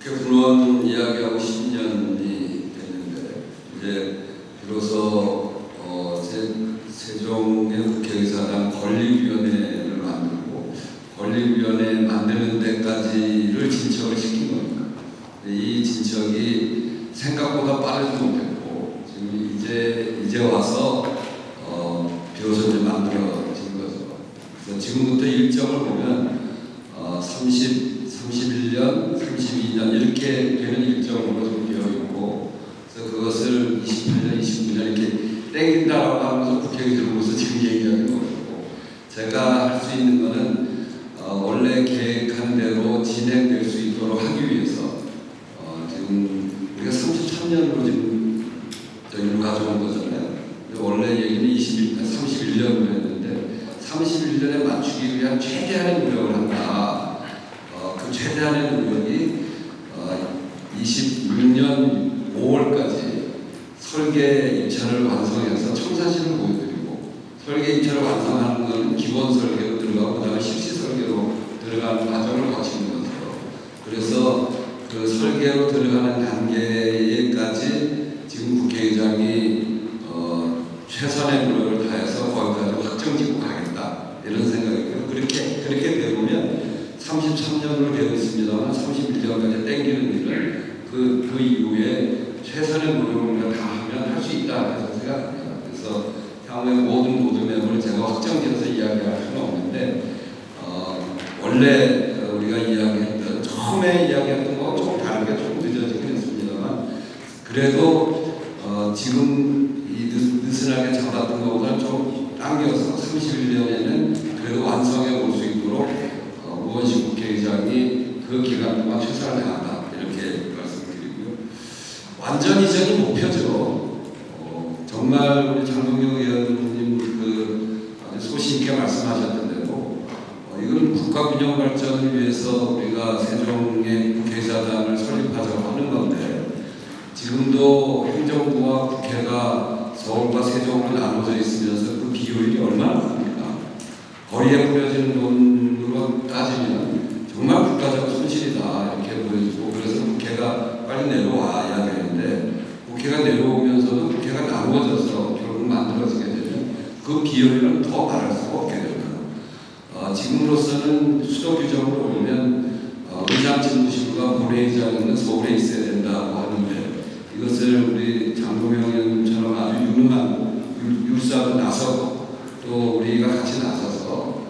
국회의원 이야기하고 10년이 됐는데 이제 비로소 세종의 국회의사당 권리위원회를 만들고 권리위원회 만드는 데까지를 진척을 시킨 겁니다. 이 진척이 생각보다 빠르지 못했고 지금 이제 와서 비로소 이제 만들어진 거죠. 그래서 지금부터 일정을 보면 31년, 32년 이렇게 되는 일정으로 좀 되어 있고, 그래서 그것을 28년, 29년 이렇게 땡긴다라고 하면서 국회의장으로서 지금 얘기하는 거고, 제가 할 수 있는 거는 원래 계획한 대로 진행될 수 있도록 하기 위해서 지금 우리가 33년으로 지금 여기로 가져온 거잖아요. 원래 얘기는 31년으로 했는데 31년에 맞추기 위한 최대한의 노력을 한다. 그 최대한의 노력이 26년 5월까지 설계 입찰을 완성해서 청사진을 보여드리고, 설계 입찰을 완성하는 것은 기본 설계로 들어가고 그다음에 실시 설계로 들어가는 과정을 거치는 거죠. 그래서 그 설계로 들어가는 단계에까지 지금 국회의장이 최선의 노력을 다해서 거기까지 확정짓고 가겠다 이런 생각이고요. 그렇게 되면 33년으로 되어 있습니다만 31년까지 땡기는 일을 그 이후에 최선의 노력을 다 하면 할 수 있다 해서 생각합니다. 그래서 향후에 모든 로드맵을 제가 확정지어서 이야기할 수는 없는데 원래 우리가 이야기했던 처음에 이야기했던 거하고 조금 다르게 조금 늦어지긴 했습니다만 그래도 지금 이 느슨하게 잡았던 것보다는 좀 당겨서 31년에는 그래도 완성해 볼 수 있도록 우원식 국회의장이 그 기간 동안 최선을 다한다 이렇게 말씀드리고요. 완전 이전이 목표죠. 정말 우리 장동영 의원님 아주 소신 있게 말씀하셨던 대로 이건 국가 균형 발전을 위해서 우리가 세종의 국회의사당을 설립하자고 하는 건데 지금도 행정부와 국회가 서울과 세종으로 나눠져 있으면서 그 비효율이 얼마나 큽니까? 거리에 뿌려지는 돈으로 따지면 정말 국가적 손실이다 이렇게 보여지고, 그래서 국회가 빨리 내려와야 되는데 국회가 내려오면서도 국회가 나누어져서 결국 만들어지게 되면 그 비효율은 더 말할 수가 없게 됩니다. 지금으로서는 수도 규정으로 보면 의장 집무실과 본회의장은 서울에 있어야 된다고 하는데 이것을 우리 장동영 의원님처럼 아주 유능한 율사로 나서고 또 우리가 같이 나서서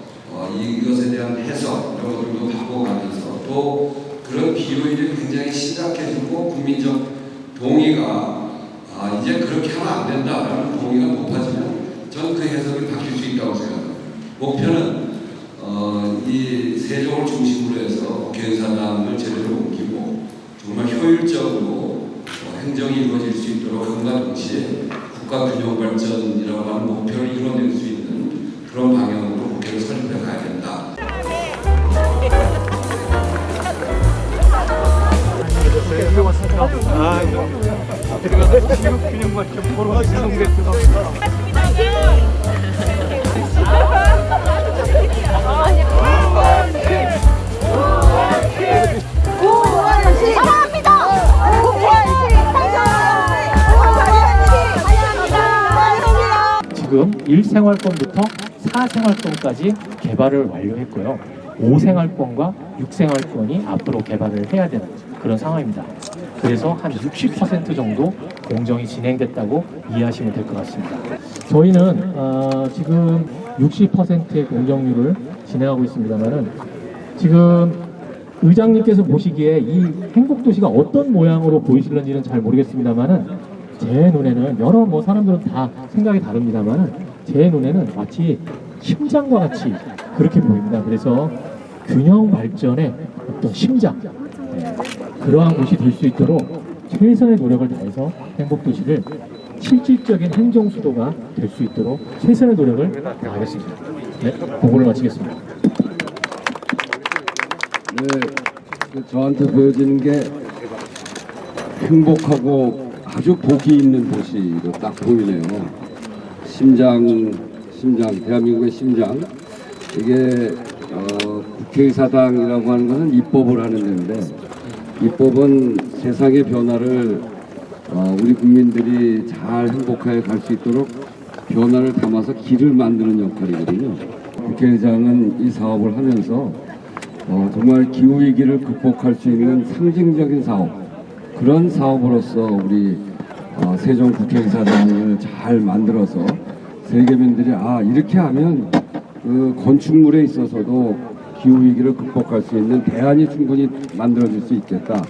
이것에 대한 해석 이런 것들도 바꿔가면서 또 그런 비효율이 굉장히 심각해지고 국민적 동의가 이제 그렇게 하면 안 된다라는 동의가 높아지면 저는 그 해석이 바뀔 수 있다고 생각합니다. 목표는 이 세종을 중심으로 해서 국회의사당을 제대로 옮기고 정말 효율적으로 행정이 이루어질 수 있도록 함과 동시에 국가 균형 발전이라고 하는 목표를 이뤄낼 수 있는 그런 방향으로 국회를 설립해 가야 된다. 균형 발전 보러 가시는 지금 1생활권부터 4생활권까지 개발을 완료했고요. 5생활권과 6생활권이 앞으로 개발을 해야 되는 그런 상황입니다. 그래서 한 60% 정도 공정이 진행됐다고 이해하시면 될 것 같습니다. 저희는 지금 60%의 공정률을 진행하고 있습니다만은 지금 의장님께서 보시기에 이 행복도시가 어떤 모양으로 보이실런지는 잘 모르겠습니다만은 제 눈에는 여러 사람들은 다 생각이 다릅니다만은 제 눈에는 마치 심장과 같이 그렇게 보입니다. 그래서 균형 발전의 어떤 심장, 그러한 곳이 될 수 있도록 최선의 노력을 다해서 행복도시를 실질적인 행정수도가 될 수 있도록 최선의 노력을 다하겠습니다. 네, 보고를 마치겠습니다. 네, 저한테 보여지는 게 행복하고 아주 복이 있는 도시로 딱 보이네요. 심장, 대한민국의 심장. 이게 국회의사당이라고 하는 것은 입법을 하는 데인데 입법은 세상의 변화를 우리 국민들이 잘 행복하게 갈 수 있도록 변화를 담아서 길을 만드는 역할이거든요. 국회의장은 이 사업을 하면서 정말 기후위기를 극복할 수 있는 상징적인 사업, 그런 사업으로서 우리 세종 국회의사당을 잘 만들어서 세계민들이 이렇게 하면 그 건축물에 있어서도 기후위기를 극복할 수 있는 대안이 충분히 만들어질 수 있겠다.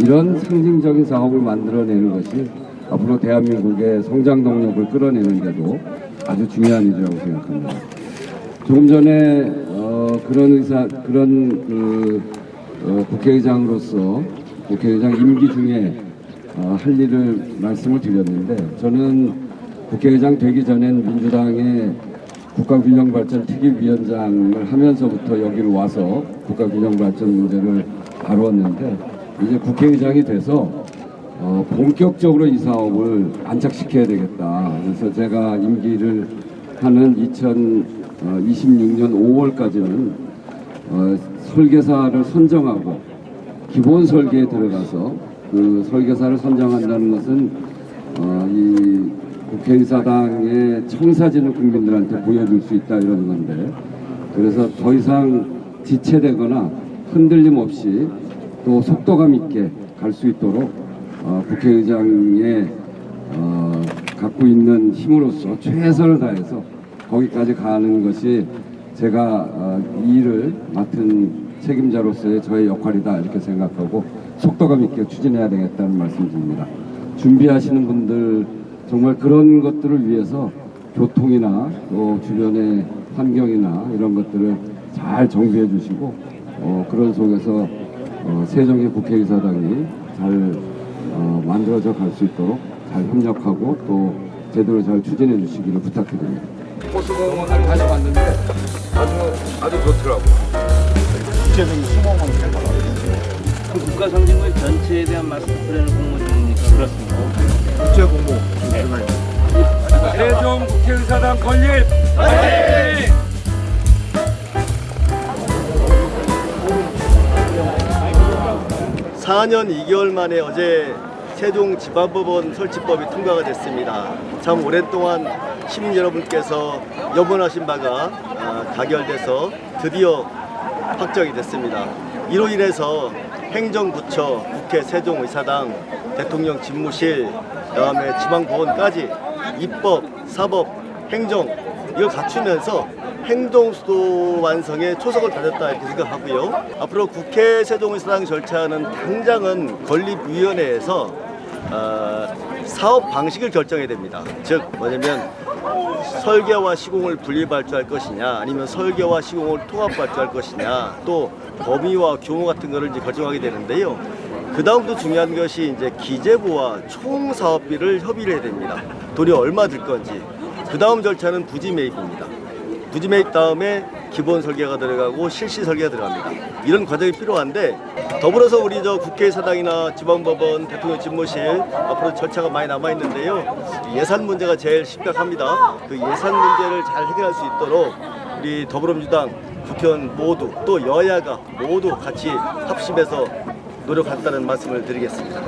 이런 상징적인 사업을 만들어내는 것이 앞으로 대한민국의 성장 동력을 끌어내는데도 아주 중요한 일이라고 생각합니다. 조금 전에 국회의장으로서 국회의장 임기 중에 할 일을 말씀을 드렸는데, 저는 국회의장 되기 전엔 민주당의 국가균형발전 특위위원장을 하면서부터 여기로 와서 국가균형발전 문제를 다루었는데, 이제 국회의장이 돼서 본격적으로 이 사업을 안착시켜야 되겠다. 그래서 제가 임기를 하는 2026년 5월까지는 설계사를 선정하고 기본 설계에 들어가서 그 설계사를 선정한다는 것은 이 국회의사당의 청사진을 국민들한테 보여줄 수 있다, 이런 건데, 그래서 더 이상 지체되거나 흔들림 없이 또 속도감 있게 갈 수 있도록 국회의장의 갖고 있는 힘으로서 최선을 다해서 거기까지 가는 것이 제가 이 일을 맡은 책임자로서의 저의 역할이다, 이렇게 생각하고 속도감 있게 추진해야 되겠다는 말씀드립니다. 준비하시는 분들 정말 그런 것들을 위해서 교통이나 또 주변의 환경이나 이런 것들을 잘 정비해 주시고 그런 속에서 세종의 국회의사당이 잘 만들어져 갈 수 있도록 잘 협력하고 또 제대로 잘 추진해 주시기를 부탁드립니다. 호수공원을 다녀봤는데 아주 좋더라고. 구체적인 수목원 생활. 그 국가 상징물 전체에 대한 마스터플랜을 공모 중입니까? 그렇습니다. 국제 공모 지금 들어가 있는. 세종 국회의사당 건립! 화이팅! 4년 2개월 만에 어제 세종지방법원 설치법이 통과가 됐습니다. 참 오랫동안 시민 여러분께서 염원하신 바가 가결돼서 드디어 확정이 됐습니다. 이로 인해서 행정부처, 국회 세종의사당, 대통령 집무실, 그다음에 지방법원까지 입법, 사법, 행정 이걸 갖추면서 행동수도 완성에 초석을 다졌다, 이렇게 생각하고요. 앞으로 국회 세종의사당 절차는 당장은 건립위원회에서 사업 방식을 결정해야 됩니다. 즉 뭐냐면 설계와 시공을 분리발주할 것이냐, 아니면 설계와 시공을 통합발주할 것이냐, 또 범위와 규모 같은 거를 이제 결정하게 되는데요. 그 다음도 중요한 것이 이제 기재부와 총 사업비를 협의를 해야 됩니다. 돈이 얼마 들 건지. 그 다음 절차는 부지 매입입니다. 부지 매입 다음에 기본 설계가 들어가고 실시 설계가 들어갑니다. 이런 과정이 필요한데, 더불어서 우리 국회의사당이나 지방법원, 대통령 집무실 앞으로 절차가 많이 남아 있는데요. 예산 문제가 제일 심각합니다. 그 예산 문제를 잘 해결할 수 있도록 우리 더불어민주당 국회의원 모두 또 여야가 모두 같이 합심해서 노력한다는 말씀을 드리겠습니다.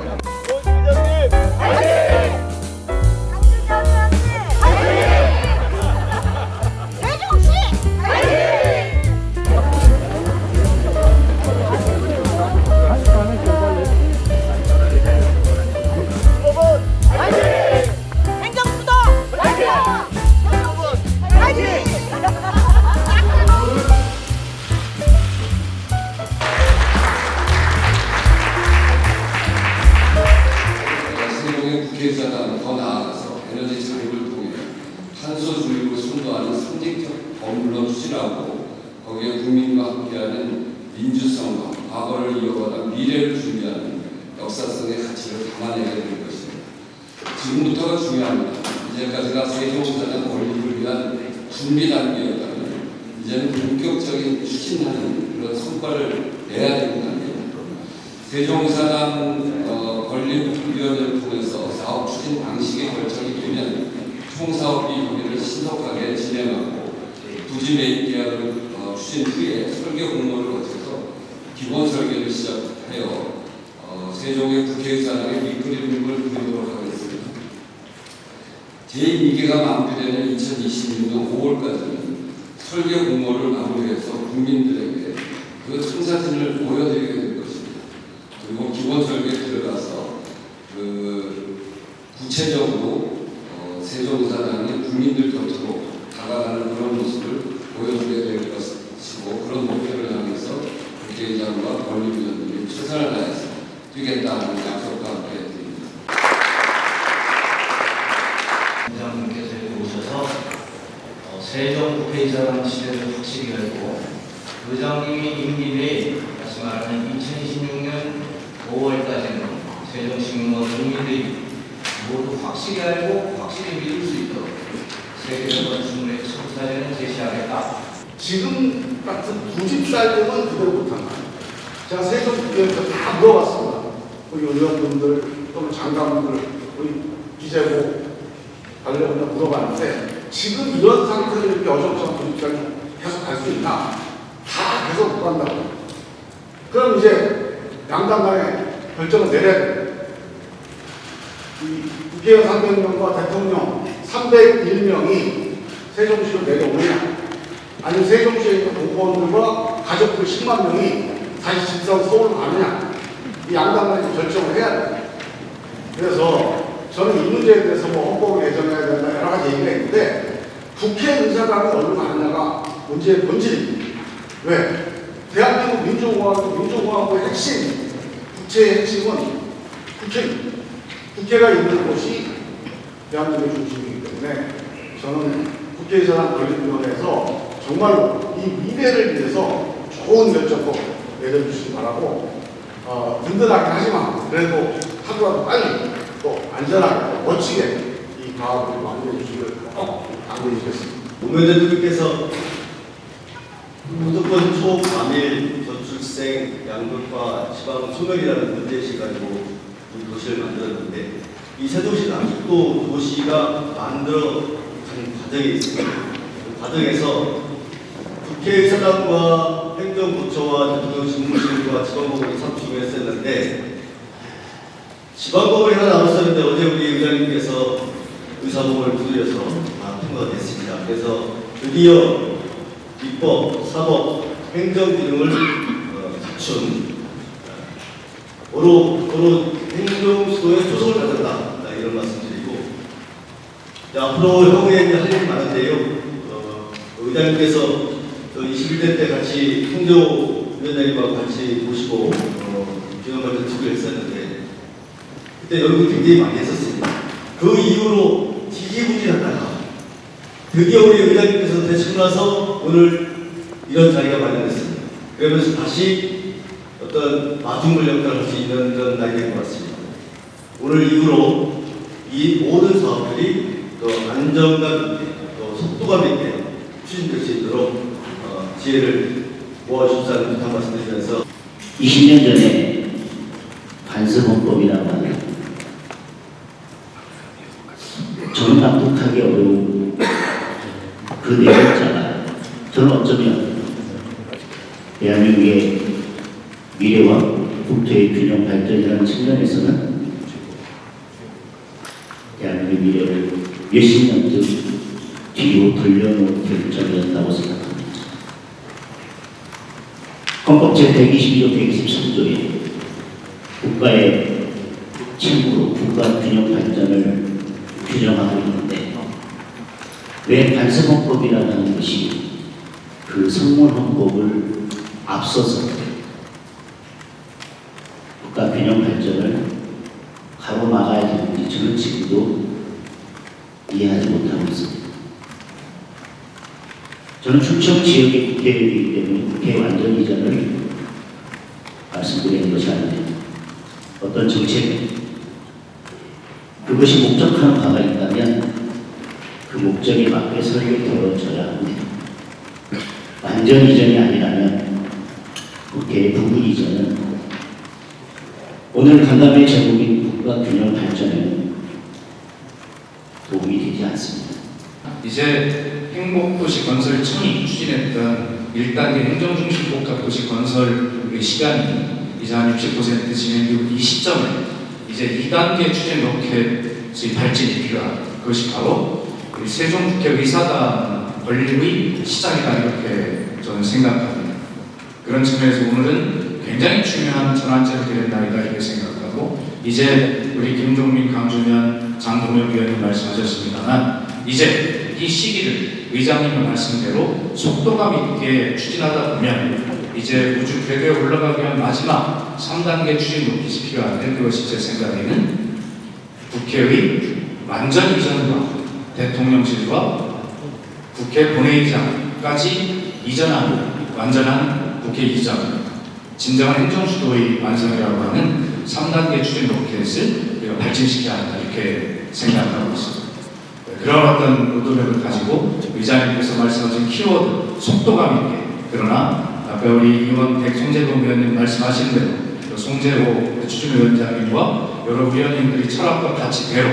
세종의 국회의사당 더 나아가서 에너지 자립을 통해 탄소 중립을 선도하는 상징적 법률로 추진하고, 거기에 국민과 함께하는 민주성과 과거를 이어가다 미래를 준비하는 역사성의 가치를 담아내야 되는 것입니다. 지금부터가 중요합니다. 이제까지가 세종의사당 건립을 위한 준비 단계였다면 이제는 본격적인 추진하는 그런 성과를 내야 되는 단계입니다. 세종의사당 건립위원회를 통해서 사업 추진 방식의 결정이 되면 총사업비 협의를 신속하게 진행하고, 부지 매입 계약을 추진 후에 설계 공모를 거쳐서 기본 설계를 시작하여 세종의 국회의사당의 밑그림을 그리도록 하겠습니다. 제2기가 마무리되는 2020년도 5월까지는 설계 공모를 마무리해서 국민들에게 그 청사진을 보여드리게 될 것입니다. 그리고 기본 설계에 들어가서 구체적으로 세종의사당이 국민들 곁으로 다가가는 그런 모습을 보여주게 될 것이고, 그런 목표를 향해서 국회의장과 권리위원들이 최선을 다해서 뛰겠다는 약속과 함께 드립니다. 의장님께서 여기 오셔서 세종 국회의사당 시대를 확실히 열고, 의장님이 임기 내 다시 말하는 2026년 5월까지는 세종시민과 국민들이 모두 확실히 알고 확실히 믿을 수 있도록 세계적 건축물의 청사진을 제시하겠다. 지금 같은 90살 되면 그대로 못한다. 제가 세종국회에서 다 물어봤습니다. 우리 의원분들 또는 장관분들, 우리 기재부 관련해서 물어봤는데, 지금 이런 상태로 이렇게 어정쩡한 90살이 계속 갈 수 있나? 다 계속 못 간다고. 그럼 이제 양당 간에 결정을 내려야 됩니다. 이 국회의원 300명과 대통령 301명이 세종시로 내려오냐, 아니면 세종시에 있는 공무원들과 가족들 10만 명이 다시 집사로 서울로 가느냐, 이 양당 간에 결정을 해야 돼요. 그래서 저는 이 문제에 대해서 헌법을 개정해야 된다 여러 가지 얘기가 있는데, 국회의사당이 어디로 가느냐가 문제의 본질입니다. 왜? 대한민국 민주공화국의 핵심, 국체의 핵심은 국회입니다. 국회가 있는 곳이 대한민국의 중심이기 때문에 저는 국회의사당 권리위원회에서 정말로 이 미래를 위해서 좋은 결정도 내려주시기 바라고, 든든하긴 하지만 그래도 하루라도 빨리 또 안전하게 멋지게 이 가업을 마무리해 주시기를 꼭 당부해 주겠습니다. 노무현 대통령께서 무조건 초과밀 저출생 양극화 지방 소멸이라는 문제의식을 가지고 이 도시를 만들었는데, 이 세종시는 아직도 도시가 만들어가는 과정에 있습니다. 그 과정에서 국회의사당과 행정부처와 대통령 집무실과 지방법원이 상충을 했었는데, 지방법원이 하나 남았었는데 어제 우리 의장님께서 의사법원을 두드려서 다 통과가 됐습니다. 그래서 드디어 입법, 사법, 행정 기능을 갖춘 도로 행정수도의 초성을 가졌다, 이런 말씀드리고, 앞으로 향후에 할 일이 많은데요. 의장님께서 21대 때 같이 통조위원장님과 같이 모시고 기념관을 투기를 했었는데, 그때 연구 굉장히 많이 했었습니다. 그 이후로 지지부진하다가 드디어 우리 의장님께서 되시고 나서 오늘 이런 자리가 마련됐습니다. 그러면서 다시 어떤 마중물 역할을 할 수 있는 그런 날이 된 것 같습니다. 오늘 이후로 이 모든 사업들이 더 안정감 있게, 또 속도감 있게 추진될 수 있도록 지혜를 모아주시다는 부탁 말씀드리면서, 20년 전에 관습헌법이라고 하는 저는 납득하기 어려운 그 내용자가 저는 어쩌면 대한민국의 미래와 국토의 균형 발전이라는 측면에서는 대한민국의 미래를 몇십 년쯤 뒤로 돌려놓은 결정이었다고 생각합니다. 헌법 제122조 123조에 국가의 책무로 국가 균형 발전을 규정하고 있는데, 왜 관습헌법이라는 것이 그 성문헌법을 앞서서 국가 균형 발전을 가로막아야 되는지 저는 지금도 이해하지 못하고 있습니다. 저는 충청 지역의 국회의원이기 때문에 국회 완전 이전을 말씀드리는 것이 아닙니다. 어떤 정책, 그것이 목적하는 바가 있다면 그 목적에 맞게 설계되어져야 합니다. 완전 이전이 아니라면 국회의 부분 이전은 오늘 간담회 제목인 국가 균형 발전에는 도움이 되지 않습니다. 이제 행복도시 건설 청이 추진했던 1단계 행정중심 복합도시 건설의 시간이 이제 한 60% 진행되고 이 시점에 이제 2단계 추진 로켓의 발진이 필요한 그것이 바로 우리 세종국회의사당 건립의 시작이다 이렇게 저는 생각합니다. 그런 측면에서 오늘은 굉장히 중요한 전환점이 되는 날이다 이렇게 생각하고 이제 우리 김종민, 강준현, 장동혁 위원님 말씀하셨습니다만 이제 이 시기를 의장님의 말씀대로 속도감 있게 추진하다 보면 이제 우주 궤도에 올라가기 위한 마지막 3단계 추진 로켓이 필요한데 그것이 제 생각에는 국회의 완전 이전과 대통령실과 국회 본회의장까지 이전하는 완전한 국회 이전 진정한 행정수도의 완성이라고 하는 3단계 추진 로켓을 우리가 발진시켜야 한다 이렇게 생각하고 있습니다. 그런 어떤 로드맵을 가지고 의장님께서 말씀하신 키워드 속도감 있게 그러나 아까 우리 의원 송재동 의원님 말씀하신 대로 송재호 추진위원장님과 여러 위원님들이 철학과 가치대로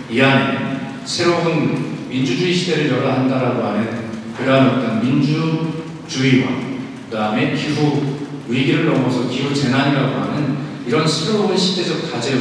이 안에 새로운 민주주의 시대를 열어야 한다라고 하는 그러한 어떤 민주주의와 그 다음에 기후 위기를 넘어서 기후 재난이라고 하는 이런 새로운 시대적 과제와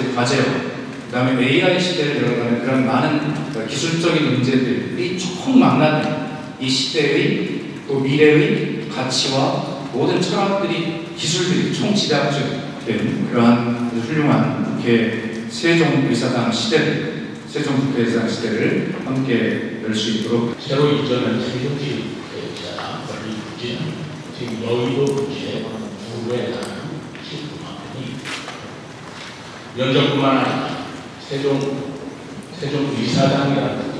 그 다음에 AI 시대를 열어가는 그런 많은 기술적인 문제들이 촉망라는 이 시대의 또 미래의 가치와 모든 철학들이 기술들이 총집약적된 그러한 훌륭한 국회 세종의사당 시대를 세종국회의사당 시대를 함께 열 수 있도록 새로 이전한 세종시의사당 권리 부지는 지금 여의도 부지의 부부에 해당하는 19만 평이 면적뿐만 아니라 세종의사당이라는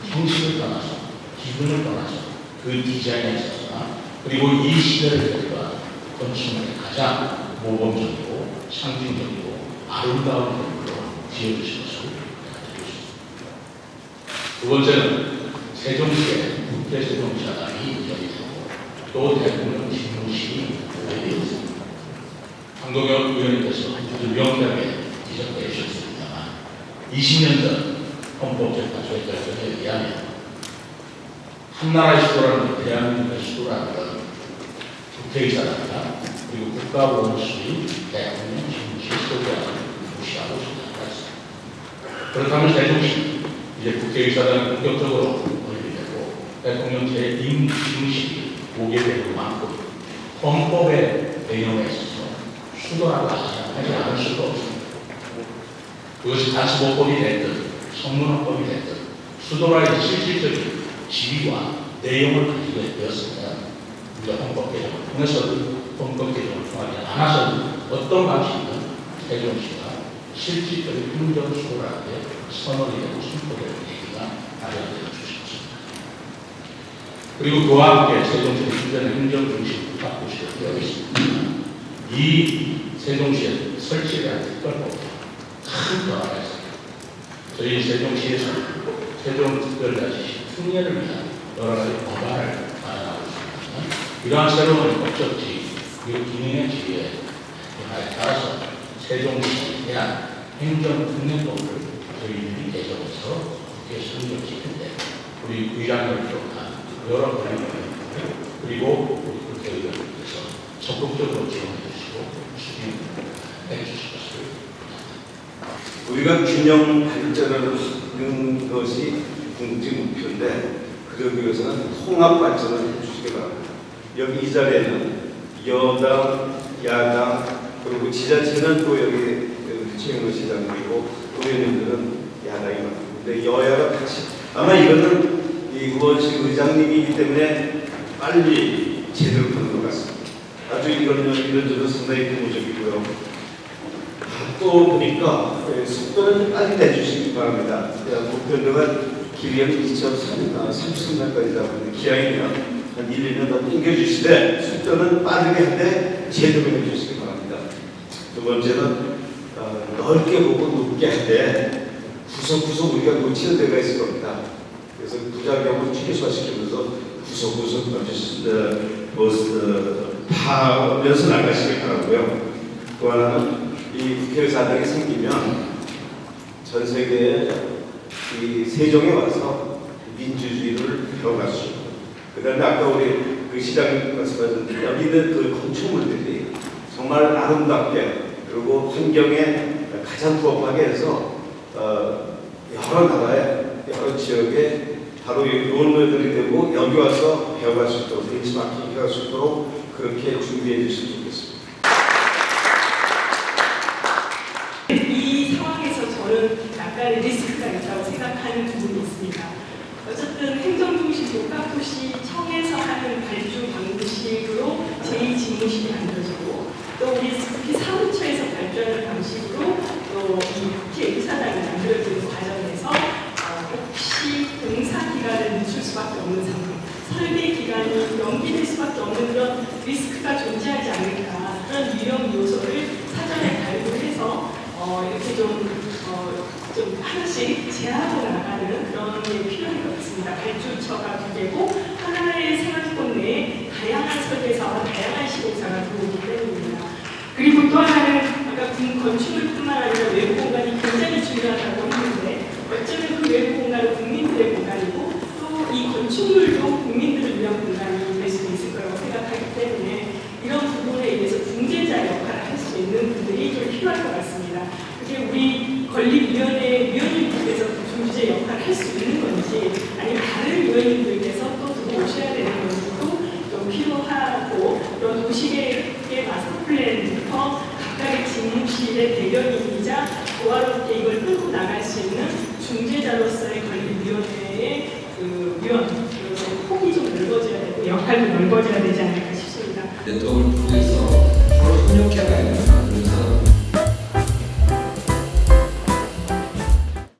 형식을 떠나서 기분을 떠나서 그 디자인에 있어서나 그리고 이 시대를 대표한 건축물의 가장 모범적이고 상징적이고 아름다운 건물로 지어주신 것을 부탁드리겠습니다. 두 번째는 세종시에 국회 세종시사당이 이전이 되고 또 대통령 집무실이 오래되어 있습니다. 황동혁 의원님께서 아주 명백하게 지적해 주셨습니다만 20년 전 헌법재판소의 결정에 의하면 한나라의 수도라는 대한민국의 수도라는 건 국회의사당이다. 그리고 국가원수의 대통령 집무실 소개하는 무시하고 생각했습니다. 그렇다면 세종시 이제 국회의사당이 본격적으로 건립되고 대통령 제2집무실이 오게 되는 만큼 헌법의 내용에 있어서 수도라고 하지 않을 수가 없습니다. 그것이 다시법법이 됐든 성문헌법이 됐든 수도라의 실질적인 지위와 내용을 가지고 되었습니다. 우리가 헌법 개정을 통해서도 헌법 개정을 통하지 않아서도 어떤 방식이든 세종시가 실질적인 행정수도라는 게 선언이 되고 선포되는 얘기가 마련되어 주셨습니다. 그리고 그와 함께 세종시는 현재는 행정중심 국가도시로 되어 있습니다. 이 세종시에 설치된 특별법이 큰 변화가 있습니다. 저희 세종시에서 세종특별자치시 승례를 위한 여러 가지 법안을 마련하고 있습니다. 이러한 새로운 법적지 그리고 기능의 지위에 따라서 세종시에 대한 행정특례법을 저희들이 개정해서 국회에 승인시키는데 우리 의장을 비롯한 여러 권력을 그리고 우리 국회의원님께서 적극적으로 지원해 주시고 추진해 주실 것을 부탁드립니다. 우리가 균형 발전을 하는 것이 궁극 목표인데 그러기 위해서는 통합 발전을 해주시기 바랍니다. 여기 이 자리에는 여당, 야당 그리고 지자체는 또 여기 최영로 시장님이고 의원님들은 야당이 많습니다. 근데 여야가 같이 아마 이거는 이 의원실 의장님이기 때문에 빨리 제대로 되는 것 같습니다. 아주 이런 상당히 고무적이고요. 또 보니까 속도는 빨리 내주시기 바랍니다. 목표가 기량이 2030년까지다 보니 기왕이면 한 1, 2년 더 당겨주시되 속도는 빠르게 한데 제대로 해주시기 바랍니다. 두 번째는 넓게 보고 높게 한데 구석구석 우리가 놓치는 데가 있을 겁니다. 그래서 부작용을 최소화시키면서 구석구석 파면서 나가시기 바라고요. 또 하나는 이 국회의사당이 생기면 전 세계에 이 세종에 와서 민주주의를 배워갈 수 있고 그 다음에 아까 우리 그 시장님 말씀하셨는데 여기는 그 건축물들이 정말 아름답게 그리고 환경에 가장 부합하게 해서 여러 나라의 여러 지역에 바로 롤모델이 되고 여기 와서 배워갈 수 있도록 벤치마킹 할 수 있도록 그렇게 준비해 주시면 좋겠습니다. 이 상황에서 저는 약간의 리스크가 있다고 생각하는 부분이 있습니다. 어쨌든 행정중심 복합도시 청에서 하는 발주 방식으로 제2집무실이 만들어지고 또 우리 특히 사무처에서 발주하는 방식으로 또 이 국회 의사당이 만들어지는 과정에서 혹시 공사 기간을 늦출 수밖에 없는 상황, 설계 기간이 연기될 수밖에 없는 그런 리스크가 존재하지 않을까, 그런 위험 요소를 사전에 발굴해서 이렇게 좀 하나씩 제한하고 나가는 그런 게 필요할 것 같습니다. 발주처가 두 개고 하나의 생활권 내에 다양한 설계사와 다양한 시공사가 들어오기 때문입니다. 그리고 또 하나는 아까 건축물뿐만 아니라 외부 공간이 굉장히 중요하다고 했는데 어쩌면 그 외부 공간은 국민들의 공간이고 또 이 건축물도 국민들을 위한 공간이 될 수도 있을 거라고 생각하기 때문에 이런 부분에 의해서 중재자 역할을 할 수 있는 분들이 좀 필요할 것 같습니다. 그게 우리 건립위원회 위원님들께서 중재 역할을 할 수 있는 건지 아니면 다른 위원님들께서 또 들어오셔야 되는 건지도 좀 필요하고 이런 도시계획의 마스터 플랜부터 각각의 집무실의 대변인이자 조화롭게 이걸 끌고 나갈 수 있는 중재자로서의 건립위원회의 그 위원, 폭이 좀 넓어져야 되고 역할도 넓어져야 되지 않을까 싶습니다. 네트워크를 통해서 서로 협력해가야 됩니다.